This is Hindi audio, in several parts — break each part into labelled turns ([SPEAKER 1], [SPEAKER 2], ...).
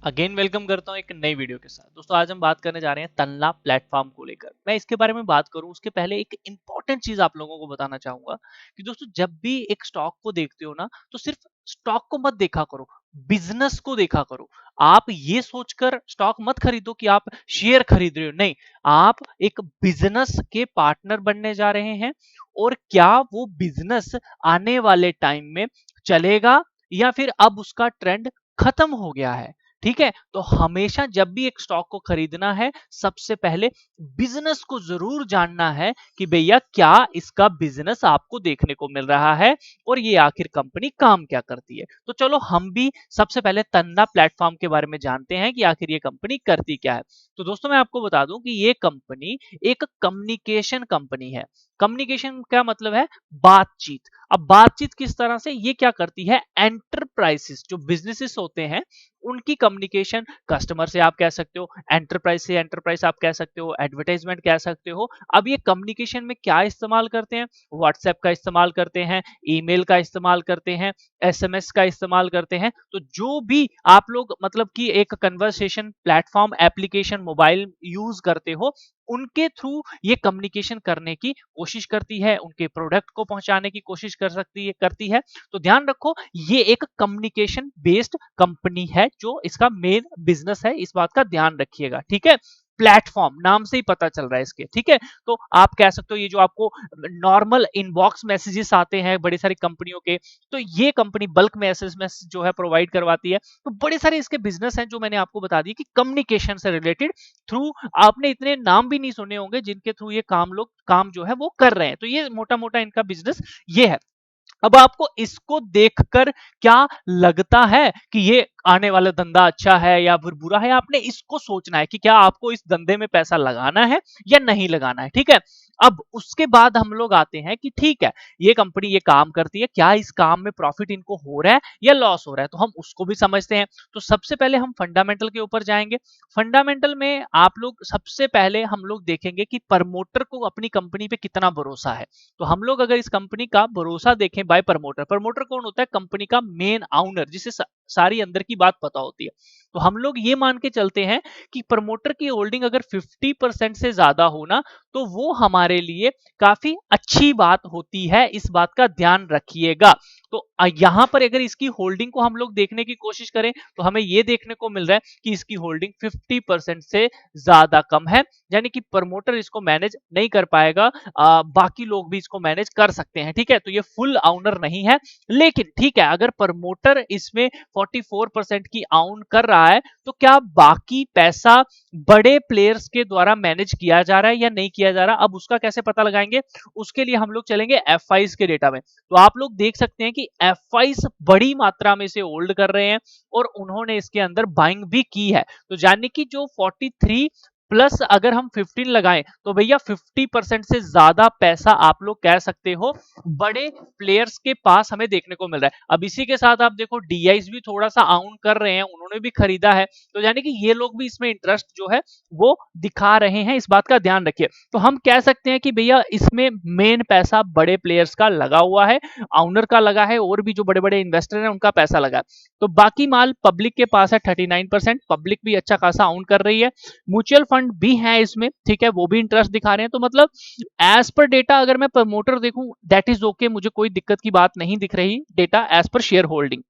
[SPEAKER 1] अगेन वेलकम करता हूं एक नई वीडियो के साथ। दोस्तों आज हम बात करने जा रहे हैं तन्ना प्लेटफॉर्म को लेकर। मैं इसके बारे में बात करूं उसके पहले एक इंपॉर्टेंट चीज आप लोगों को बताना चाहूंगा कि दोस्तों जब भी एक स्टॉक को देखते हो ना तो सिर्फ स्टॉक को मत देखा करो, बिजनेस को देखा करो। आप ये सोचकर स्टॉक मत खरीदो कि आप शेयर खरीद रहे हो, नहीं। आप एक बिजनेस के पार्टनर बनने जा रहे हैं और क्या वो बिजनेस आने वाले टाइम में चलेगा या फिर अब उसका ट्रेंड खत्म हो गया है। ठीक है, तो हमेशा जब भी एक स्टॉक को खरीदना है सबसे पहले बिजनेस को जरूर जानना है कि भैया क्या इसका बिजनेस आपको देखने को मिल रहा है और ये आखिर कंपनी काम क्या करती है। तो चलो हम भी सबसे पहले तन्ना प्लेटफॉर्म के बारे में जानते हैं कि आखिर ये कंपनी करती क्या है। तो दोस्तों मैं आपको बता दूं कि ये कंपनी एक कम्युनिकेशन कंपनी है। कम्युनिकेशन का मतलब है बातचीत। अब बातचीत किस तरह से ये क्या करती है, एंटरप्राइजेस जो बिजनेसेस होते हैं उनकी कम्युनिकेशन, कस्टमर से आप कह सकते हो, एंटरप्राइज से एंटरप्राइज आप कह सकते हो, एडवर्टाइजमेंट कह सकते हो। अब ये कम्युनिकेशन में क्या इस्तेमाल करते हैं, व्हाट्सएप का इस्तेमाल करते हैं, ईमेल का इस्तेमाल करते हैं, एसएमएस का इस्तेमाल करते हैं। तो जो भी आप लोग मतलब कि एक conversation platform application mobile use करते हो उनके थ्रू ये कम्युनिकेशन करने की कोशिश करती है, उनके प्रोडक्ट को पहुंचाने की कोशिश करती है। तो ध्यान रखो ये एक कम्युनिकेशन बेस्ड कंपनी है जो इसका मेन बिजनेस है, इस बात का ध्यान रखिएगा। ठीक है, प्लेटफॉर्म नाम से ही पता चल रहा है इसके। ठीक है, तो आप कह सकते हो ये जो आपको नॉर्मल इनबॉक्स मैसेजेस आते हैं बड़ी सारी कंपनियों के, तो ये कंपनी बल्क में एसएमएस जो है प्रोवाइड करवाती है। तो बड़े सारे इसके बिजनेस हैं जो मैंने आपको बता दी कि कम्युनिकेशन से रिलेटेड थ्रू आपने इतने नाम भी नहीं सुने होंगे जिनके थ्रू ये काम जो है वो कर रहे हैं। तो ये मोटा मोटा इनका बिजनेस ये है। अब आपको इसको देखकर क्या लगता है कि ये आने वाला धंधा अच्छा है या फिर बुरा है, आपने इसको सोचना है कि क्या आपको इस धंधे में पैसा लगाना है या नहीं लगाना है। ठीक है, अब उसके बाद हम लोग आते हैं कि ठीक है ये कंपनी ये काम करती है, क्या इस काम में प्रॉफिट इनको हो रहा है या लॉस हो रहा है, तो हम उसको भी समझते हैं। तो सबसे पहले हम फंडामेंटल के ऊपर जाएंगे। फंडामेंटल में आप लोग सबसे पहले हम लोग देखेंगे कि प्रमोटर को अपनी कंपनी पे कितना भरोसा है। तो हम लोग अगर इस कंपनी का भरोसा देखें बाय प्रमोटर, प्रमोटर कौन होता है, कंपनी का मेन आउनर जिसे सारी अंदर की बात पता होती है। तो हम लोग ये मान के चलते हैं कि प्रमोटर की होल्डिंग अगर 50% से ज्यादा हो ना तो वो हमारे लिए काफी अच्छी बात होती है, इस बात का ध्यान रखिएगा। तो यहां पर अगर इसकी होल्डिंग को हम लोग देखने की कोशिश करें तो हमें यह देखने को मिल रहा है कि इसकी होल्डिंग 50% से ज्यादा कम है, यानी कि प्रमोटर इसको मैनेज नहीं कर पाएगा, बाकी लोग भी इसको मैनेज कर सकते हैं। ठीक है, तो ये फुल आउनर नहीं है। लेकिन ठीक है, अगर प्रमोटर इसमें 44% की आउन कर रहा है तो क्या बाकी पैसा बड़े प्लेयर्स के द्वारा मैनेज किया जा रहा है या नहीं किया जा रहा, अब उसका कैसे पता लगाएंगे। उसके लिए हम लोग चलेंगे एफ के डेटा में। तो आप लोग देख सकते हैं कि एफ बड़ी मात्रा में से होल्ड कर रहे हैं और उन्होंने इसके अंदर बाइंग भी की है। तो यानी कि जो 43 प्लस अगर हम 15 लगाएं तो भैया 50% से ज्यादा पैसा आप लोग कह सकते हो बड़े प्लेयर्स के पास हमें देखने को मिल रहा है। अब इसी के साथ आप देखो डीआईस भी थोड़ा सा आउन कर रहे हैं, उन्होंने भी खरीदा है। तो यानी कि ये लोग भी इसमें इंटरेस्ट जो है वो दिखा रहे हैं, इस बात का ध्यान रखिए। तो हम कह सकते हैं कि भैया इसमें मेन पैसा बड़े प्लेयर्स का लगा हुआ है, आउनर का लगा है और भी जो बड़े बड़े इन्वेस्टर हैं उनका पैसा लगा है। तो बाकी माल पब्लिक के पास है 39%, पब्लिक भी अच्छा खासा आउन कर रही है, म्यूचुअल फंड भी है इसमें। ठीक है, वो भी इंटरेस्ट दिखा रहे हैं। तो मतलब एज पर डेटा अगर मैं प्रमोटर देखूं दैट इज ओके, मुझे कोई दिक्कत की बात नहीं दिख रही data as per shareholding.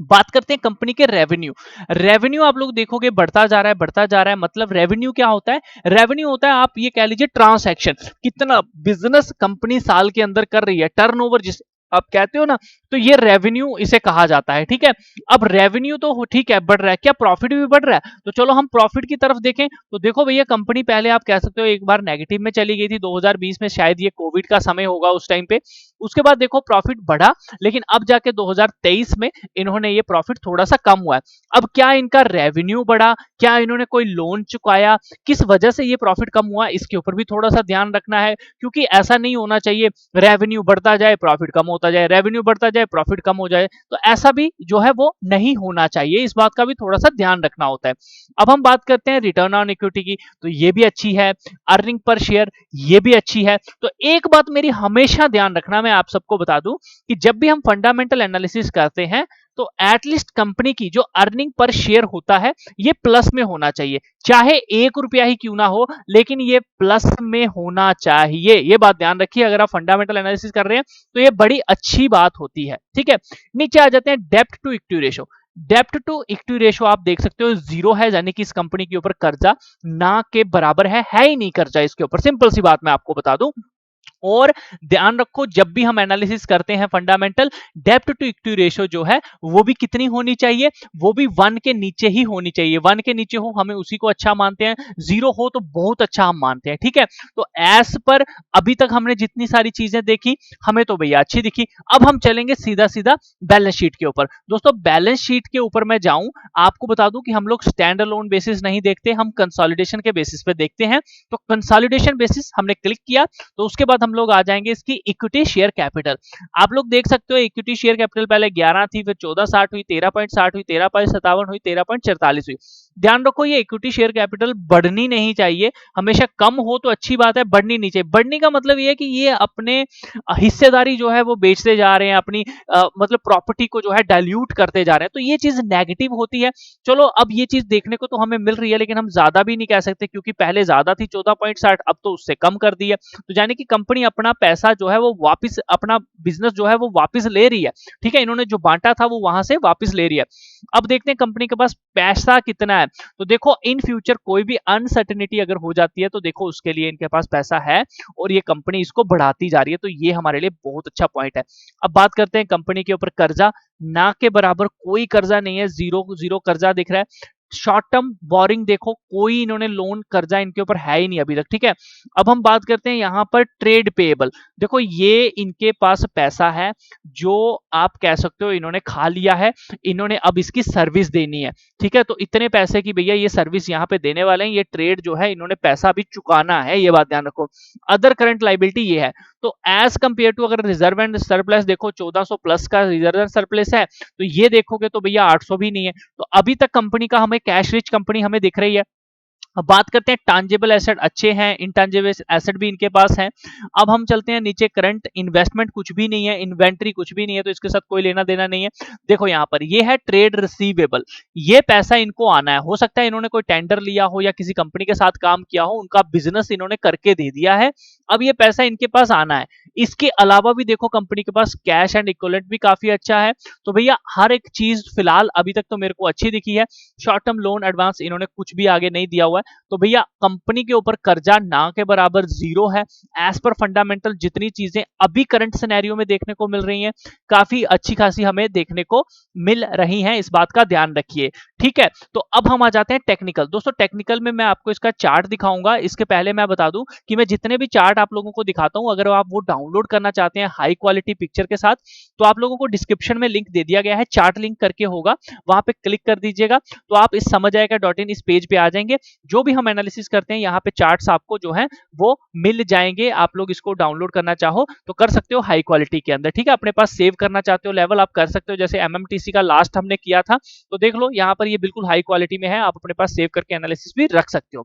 [SPEAKER 1] बात करते हैं कंपनी के रेवेन्यू। रेवेन्यू आप लोग देखोगे बढ़ता जा रहा है, बढ़ता जा रहा है। मतलब रेवेन्यू क्या होता है, रेवेन्यू होता है आप ये कह लीजिए ट्रांसैक्शन, कितना बिजनेस कंपनी साल के अंदर कर रही है, टर्नओवर जिस आप कहते हो ना, तो ये रेवेन्यू इसे कहा जाता है। ठीक है, अब रेवेन्यू तो ठीक है बढ़ रहा है, क्या प्रॉफिट भी बढ़ रहा है, तो चलो हम प्रॉफिट की तरफ देखें। तो देखो भैया कंपनी पहले आप कह सकते हो एक बार नेगेटिव में चली गई थी 2020 में, शायद ये कोविड का समय होगा उस टाइम पे। उसके बाद देखो प्रॉफिट बढ़ा, लेकिन अब जाके 2023 में इन्होंने ये प्रॉफिट थोड़ा सा कम हुआ है। अब क्या इनका रेवेन्यू बढ़ा, क्या इन्होंने कोई लोन चुकाया, किस वजह से ये प्रॉफिट कम हुआ, इसके ऊपर भी थोड़ा सा ध्यान रखना है। क्योंकि ऐसा नहीं होना चाहिए रेवेन्यू बढ़ता जाए प्रॉफिट कम होता जाए, रेवेन्यू बढ़ता जाए प्रॉफिट कम हो जाए, तो ऐसा भी जो है वो नहीं होना चाहिए, इस बात का भी थोड़ा सा ध्यान रखना होता है। अब हम बात करते हैं रिटर्न ऑन इक्विटी की, तो ये भी अच्छी है, अर्निंग पर शेयर ये भी अच्छी है। तो एक बात मेरी हमेशा ध्यान रखना, मैं आप सबको बता दूं कि जब भी हम फंडामेंटल एनालिसिस करते हैं तो एटलीस्ट कंपनी की जो अर्निंग पर शेयर होता है ये प्लस में होना चाहिए, चाहे 1 रुपया ही क्यों ना हो, लेकिन ये प्लस में होना चाहिए। ये बात ध्यान रखिए, अगर आप फंडामेंटल एनालिसिस कर रहे हैं तो ये बड़ी अच्छी बात होती है। ठीक है, नीचे आ जाते हैं डेब्ट टू इक्विटी रेशो। डेब्ट टू इक्विटी रेशो आप देख सकते हो जीरो है, यानी कि इस कंपनी के ऊपर कर्जा ना के बराबर है ही नहीं कर्जा इसके ऊपर। सिंपल सी बात मैं आपको बता दूं। और ध्यान रखो, जब भी हम एनालिसिस करते हैं फंडामेंटल, डेब्ट टू इक्विटी रेशियो जो है वो भी कितनी होनी चाहिए, वो भी 1 के नीचे ही होनी चाहिए। 1 के नीचे हो हमें उसी को अच्छा मानते हैं, 0 हो तो बहुत अच्छा हम मानते हैं। ठीक है, तो एज पर अभी तक हमने जितनी सारी चीजें देखी हमें तो भैया अच्छी दिखी। अब हम चलेंगे सीधा सीधा बैलेंस शीट के ऊपर। दोस्तों बैलेंस शीट के ऊपर मैं जाऊं, आपको बता दूं कि हम लोग स्टैंड अलोन बेसिस नहीं देखते, हम कंसोलिडेशन के बेसिस पे देखते हैं। तो कंसोलिडेशन बेसिस हमने क्लिक किया तो उसके बाद हम लोग आ जाएंगे इसकी इक्विटी शेयर कैपिटल। आप लोग देख सकते हो इक्विटी शेयर कैपिटल पहले 11 थी, फिर 14.60 हुई, 13.60 हुई, 13.57 हुई, 13.44 हुई। ध्यान रखो ये इक्विटी शेयर कैपिटल बढ़नी नहीं चाहिए, हमेशा कम हो तो अच्छी बात है, बढ़नी नहीं चाहिए। बढ़ने का मतलब ये है कि ये अपने हिस्सेदारी जो है वो बेचते जा रहे हैं, अपनी मतलब प्रॉपर्टी को जो है डाइल्यूट करते जा रहे हैं, तो ये चीज नेगेटिव होती है। चलो अब ये चीज देखने को तो हमें मिल रही है, लेकिन हम ज्यादा भी नहीं कह सकते क्योंकि पहले ज्यादा थी 14.60, अब तो उससे कम कर दी है। तो यानी कि कंपनी अपना पैसा जो है वो वापस, अपना बिजनेस जो है वो वापस ले रही है। ठीक है, इन्होंने जो बांटा था वो वहां से वापस ले रही है। अब देखते हैं कंपनी के पास पैसा कितना है। तो देखो इन फ्यूचर कोई भी अनसर्टेनिटी अगर हो जाती है तो देखो उसके लिए इनके पास पैसा है और ये कंपनी इसको बढ़ाती जा रही है, तो ये हमारे लिए बहुत अच्छा पॉइंट है। अब बात करते हैं कंपनी के ऊपर कर्जा, ना के बराबर कोई कर्जा नहीं है, जीरो जीरो कर्जा दिख रहा है। शॉर्ट टर्म बोरिंग देखो, कोई इन्होंने लोन कर्जा इनके ऊपर है ही नहीं अभी तक। ठीक है, अब हम बात करते हैं यहां पर ट्रेड पेएबल। देखो ये इनके पास पैसा है जो आप कह सकते हो इन्होंने खा लिया है, इन्होंने अब इसकी सर्विस देनी है। ठीक है, तो इतने पैसे की भैया ये सर्विस यहाँ पे देने वाले हैं, ये ट्रेड जो है इन्होंने पैसा अभी चुकाना है, ये बात ध्यान रखो। अदर करंट लाइबिलिटी ये है, तो एज कंपेयर टू अगर रिजर्व एंड सरप्लस देखो 1400 प्लस का रिजर्व एंड सरप्लस है, तो ये देखोगे तो भैया 800 भी नहीं है। तो अभी तक कंपनी का हमें कैश रिच कंपनी हमें दिख रही है। अब बात करते हैं टांजिबल एसेट अच्छे हैं, इंटांजिबल एसेट भी इनके पास हैं। अब हम चलते हैं नीचे, करंट इन्वेस्टमेंट कुछ भी नहीं है, इन्वेंट्री कुछ भी नहीं है, तो इसके साथ कोई लेना देना नहीं है। देखो यहाँ पर ये है ट्रेड रिसीवेबल, ये पैसा इनको आना है। हो सकता है इन्होंने कोई टेंडर लिया हो या किसी कंपनी के साथ काम किया हो, उनका बिजनेस इन्होंने करके दे दिया है, अब ये पैसा इनके पास आना है। इसके अलावा भी देखो कंपनी के पास कैश एंड इक्विवेलेंट भी काफी अच्छा है। तो भैया हर एक चीज फिलहाल अभी तक तो मेरे को अच्छी दिखी है। शॉर्ट टर्म लोन एडवांस इन्होंने कुछ भी आगे नहीं दिया हुआ है, तो भैया कंपनी के ऊपर कर्जा ना के बराबर जीरो है। एज पर फंडामेंटल जितनी चीजें अभी करंट सिनेरियो में देखने को मिल रही हैं, काफी अच्छी खासी हमें देखने को मिल रही हैं, इस बात का ध्यान रखिए। ठीक है, तो अब हम आ जाते हैं टेक्निकल। दोस्तों टेक्निकल में मैं आपको इसका चार्ट दिखाऊंगा, इसके पहले मैं बता दूं कि मैं जितने भी चार्ट आप लोगों को दिखाता हूं, अगर आप वो डाउनलोड करना चाहते हैं हाई क्वालिटी पिक्चर के साथ, तो आप लोगों को डिस्क्रिप्शन में लिंक दे दिया गया है, चार्ट लिंक करके होगा, वहां पे क्लिक कर दीजिएगा तो आप इस समझ आएगा .in इस पेज पे आ जाएंगे। जो भी हम एनालिसिस करते हैं यहाँ पे चार्ट्स आपको जो है वो मिल जाएंगे। आप लोग इसको डाउनलोड करना चाहो तो कर सकते हो हाई क्वालिटी के अंदर। ठीक है, अपने पास सेव करना चाहते हो लेवल आप कर सकते हो, जैसे एमएमटीसी का लास्ट हमने किया था, तो देख लो यहाँ पर ये बिल्कुल हाई क्वालिटी में है, आप अपने पास सेव करके एनालिसिस भी रख सकते हो।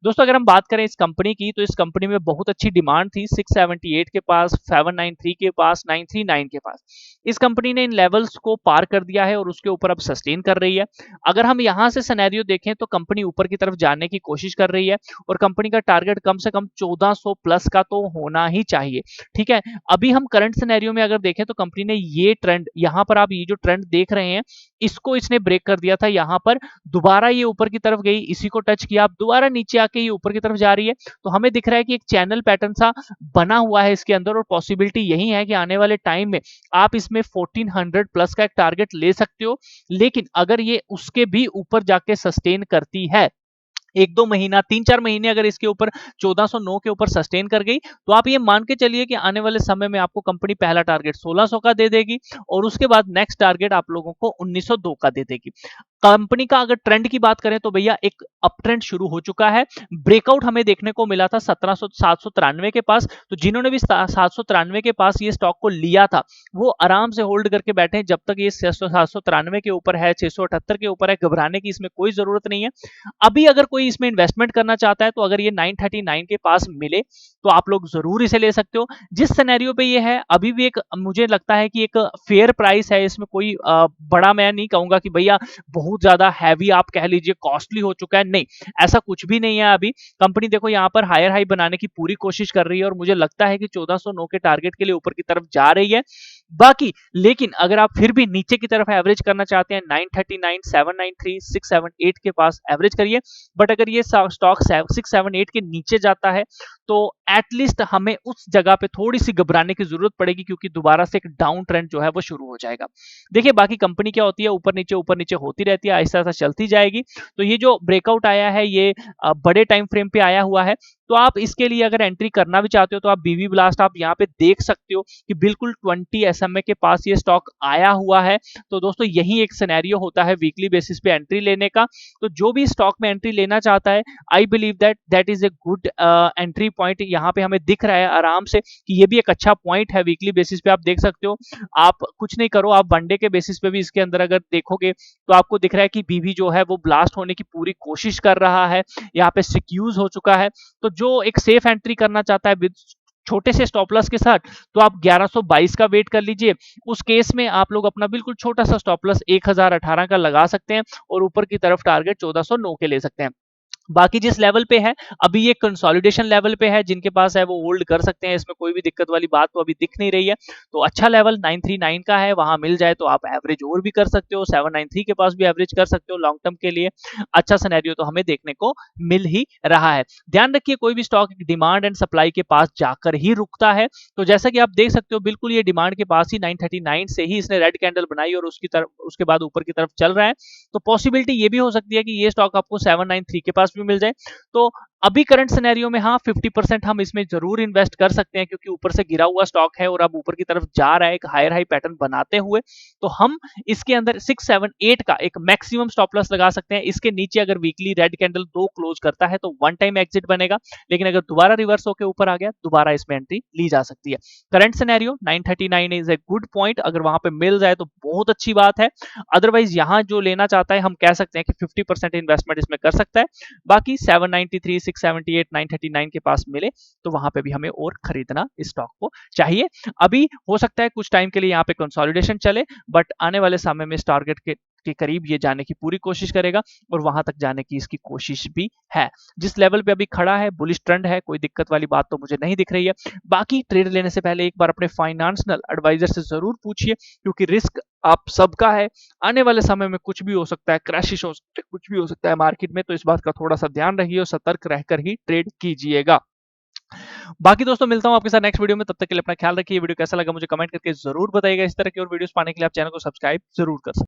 [SPEAKER 1] दोस्तों अगर हम बात करें इस कंपनी की, तो इस कंपनी में बहुत अच्छी डिमांड थी, 678 के पास, 793 के पास, 939 के पास। इस कंपनी ने इन लेवल्स को पार कर दिया है और उसके ऊपर अब सस्टेन कर रही है। अगर हम यहां से सिनेरियो देखें तो कंपनी ऊपर की तरफ जाने की कोशिश कर रही है और कंपनी का टारगेट कम से कम 1400 प्लस का तो होना ही चाहिए। ठीक है, अभी हम करंट सिनेरियो में अगर देखें तो कंपनी ने ये ट्रेंड, यहां पर आप ये जो ट्रेंड देख रहे हैं इसको इसने ब्रेक कर दिया था, यहां पर दोबारा ये ऊपर की तरफ गई, इसी को टच किया, अब दोबारा नीचे आके ये ऊपर की तरफ जा रही है। तो हमें दिख रहा है कि एक चैनल पैटर्न सा बना हुआ है इसके अंदर, और पॉसिबिलिटी यही है कि आने वाले टाइम में आप इसमें 1400 प्लस का एक टारगेट ले सकते हो। लेकिन अगर ये उसके भी ऊपर जाके सस्टेन करती है, 1-2 महीना, 3-4 महीने अगर इसके ऊपर 1409 के ऊपर सस्टेन कर गई, तो आप ये मान के चलिए कि आने वाले समय में आपको कंपनी पहला टारगेट 1600 का दे देगी और उसके बाद नेक्स्ट टारगेट आप लोगों को 1902 का दे देगी। कंपनी का अगर ट्रेंड की बात करें तो भैया एक अप ट्रेंड शुरू हो चुका है। ब्रेकआउट हमें देखने को मिला था 1793 के पास, तो जिन्होंने भी 793 के पास ये स्टॉक को लिया था वो आराम से होल्ड करके बैठे हैं जब तक ये 793 के ऊपर है, 678 के ऊपर है। घबराने की इसमें कोई जरूरत नहीं है। अभी अगर कोई इसमें इन्वेस्टमेंट करना चाहता है तो अगर ये 939 के पास मिले तो आप लोग जरूर इसे ले सकते हो। जिस सिनेरियो पे ये है अभी भी एक मुझे लगता है कि एक फेयर प्राइस है। इसमें कोई बड़ा मैं नहीं कहूंगा कि भैया बहुत ज्यादा हैवी आप कह लीजिए कॉस्टली हो चुका है, नहीं, ऐसा कुछ भी नहीं है। अभी कंपनी देखो यहाँ पर हायर हाई बनाने की पूरी कोशिश कर रही है और मुझे लगता है कि 1409 के टारगेट के लिए ऊपर की तरफ जा रही है। बाकी लेकिन अगर आप फिर भी नीचे की तरफ एवरेज करना चाहते हैं 939, 793, 678 के पास एवरेज करिए। बट अगर ये स्टॉक 678 के नीचे जाता है तो एटलीस्ट हमें उस जगह पे थोड़ी सी घबराने की जरूरत पड़ेगी क्योंकि दोबारा से एक डाउन ट्रेंड जो है वो शुरू हो जाएगा। देखिए बाकी कंपनी क्या होती है, ऊपर नीचे होती रहती है, आहिस्ता आहिस्ता चलती जाएगी। तो ये जो ब्रेकआउट आया है ये बड़े टाइम फ्रेम पे आया हुआ है। तो आप इसके लिए अगर एंट्री करना भी चाहते हो तो आप बीवी ब्लास्ट आप यहाँ पे देख सकते हो कि बिल्कुल 20 SMA के पास ये स्टॉक आया हुआ है। तो दोस्तों यही एक सिनेरियो होता है वीकली बेसिस पे एंट्री लेने का। तो जो भी स्टॉक में एंट्री लेना चाहता है I believe that that is a good entry point. यहाँ पे हमें दिख रहा है आराम से कि ये भी एक अच्छा पॉइंट है। वीकली बेसिस पे आप देख सकते हो। आप कुछ नहीं करो, आप वनडे के बेसिस पे भी इसके अंदर अगर देखोगे तो आपको दिख रहा है कि बीवी जो है वो ब्लास्ट होने की पूरी कोशिश कर रहा है, यहाँ पे सिक्यूज हो चुका है। तो जो एक सेफ एंट्री करना चाहता है विद छोटे से स्टॉप लॉस के साथ तो आप 1122 का वेट कर लीजिए। उस केस में आप लोग अपना बिल्कुल छोटा सा स्टॉप लॉस 1018 का लगा सकते हैं और ऊपर की तरफ टारगेट 1409 के ले सकते हैं। बाकी जिस लेवल पे है अभी ये कंसोलिडेशन लेवल पे है, जिनके पास है वो होल्ड कर सकते हैं, इसमें कोई भी दिक्कत वाली बात तो अभी दिख नहीं रही है। तो अच्छा लेवल 939 का है, वहां मिल जाए तो आप एवरेज और भी कर सकते हो, 793 के पास भी एवरेज कर सकते हो लॉन्ग टर्म के लिए। अच्छा सिनेरियो तो हमें देखने को मिल ही रहा है। ध्यान रखिए कोई भी स्टॉक डिमांड एंड सप्लाई के पास जाकर ही रुकता है। तो जैसा कि आप देख सकते हो बिल्कुल ये डिमांड के पास ही 939 से ही इसने रेड कैंडल बनाई और उसकी तरफ उसके बाद ऊपर की तरफ चल रहा है। तो पॉसिबिलिटी ये भी हो सकती है कि ये स्टॉक आपको 793 के पास भी मिल जाए। तो अभी करंट सिनेरियो में हाँ 50% हम इसमें जरूर इन्वेस्ट कर सकते हैं क्योंकि ऊपर से गिरा हुआ स्टॉक है और अब ऊपर की तरफ जा रहा है एक हायर हाई पैटर्न बनाते हुए। तो हम इसके अंदर 678 का एक मैक्सिमम स्टॉप लॉस लगा सकते हैं। इसके नीचे अगर वीकली रेड कैंडल 2 क्लोज करता है तो वन टाइम एग्जिट बनेगा, लेकिन अगर दोबारा रिवर्स होकर ऊपर आ गया दोबारा इसमें एंट्री ली जा सकती है। Current scenario 939 is a good point, अगर वहां पे मिल जाए तो बहुत अच्छी बात है। अदरवाइज यहाँ जो लेना चाहता है हम कह सकते हैं कि 50% इन्वेस्टमेंट इसमें कर सकता है। बाकी 793, 678, 939 के पास मिले तो वहां पे भी हमें और खरीदना इस स्टॉक को चाहिए। अभी हो सकता है कुछ टाइम के लिए यहाँ पे कंसोलिडेशन चले, बट आने वाले समय में इस टारगेट के करीब ये जाने की पूरी कोशिश करेगा और वहां तक जाने की इसकी कोशिश भी है। जिस लेवल पे अभी खड़ा है बुलिश ट्रेंड है, कोई दिक्कत वाली बात तो मुझे नहीं दिख रही है। बाकी ट्रेड लेने से पहले एक बार अपने फाइनेंशियल एडवाइजर से जरूर पूछिए क्योंकि रिस्क आप सबका है। आने वाले समय में कुछ भी हो सकता है, क्रैशिश हो सकते हैं, कुछ भी हो सकता है मार्केट में, तो इस बात का थोड़ा सा ध्यान रखिए और सतर्क रहकर ही ट्रेड कीजिएगा। बाकी दोस्तों मिलता हूं आपके साथ नेक्स्ट वीडियो में, तब तक के लिए अपना ख्याल रखिए। वीडियो कैसा लगा मुझे कमेंट करके जरूर बताइएगा। इस तरह की और वीडियोस पाने के लिए आप चैनल को सब्सक्राइब जरूर कर सकते हैं।